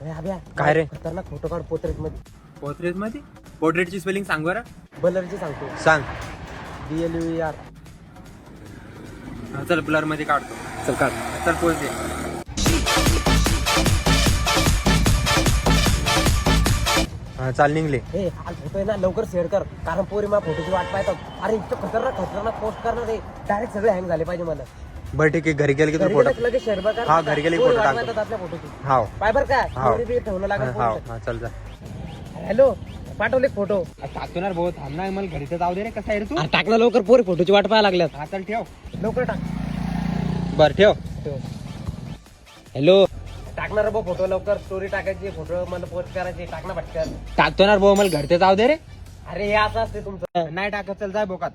काय रे? खतरनाक फोटो काढ पोर्ट्रेट मध्ये. पोर्ट्रेट मध्ये? पोर्ट्रेटची स्पेलिंग सांग बरं. बलरची सांगतो. सांग. BLUER. चल ब्लर मध्ये काढतो. चल काढ. चल पोच दे. हा चाल निघले. हे आज फोटो आहे ना लवकर शेअर कर, कारण पोरी मा फोटोची वाट पाहतात. अरे इतकं खतरनाक पोस्ट करणार आहे, डायरेक्ट सगळे हँग झाले पाहिजे मला. बरं ठीक आहे, घरी गेले की तू घरी फोटो. गेलं की लगेच शेअर कर. हा, घरी गेले की पोरी फोटो वाट टाकतो. पाहतात आपल्या फोटोची. हाव फायबर काय हाव. पोरी बी ठेवणं लागेल. हाव हा चल जा. हॅलो, पाठवले फोटो. टाकणार भाऊ, थांब ना, मला घरी तर जाऊ दे रे. कसा आहे रे तू? टाकणार लवकर, पोरी फोटोची वाट पाहायला लागल्यात. हा चल ठेव. लवकर टाक. बर ठेव. हॅलो, टाकणार भाऊ फोटो लवकर. स्टोरी टाकायची, फोटो मला पोस्ट करायची. टाकणार पटकन. टाकतो ना भाऊ, मला घरी तर जाऊ दे रे. अरे हे असं असते तुमचं. नाही टाकत, चल जाय बोकात.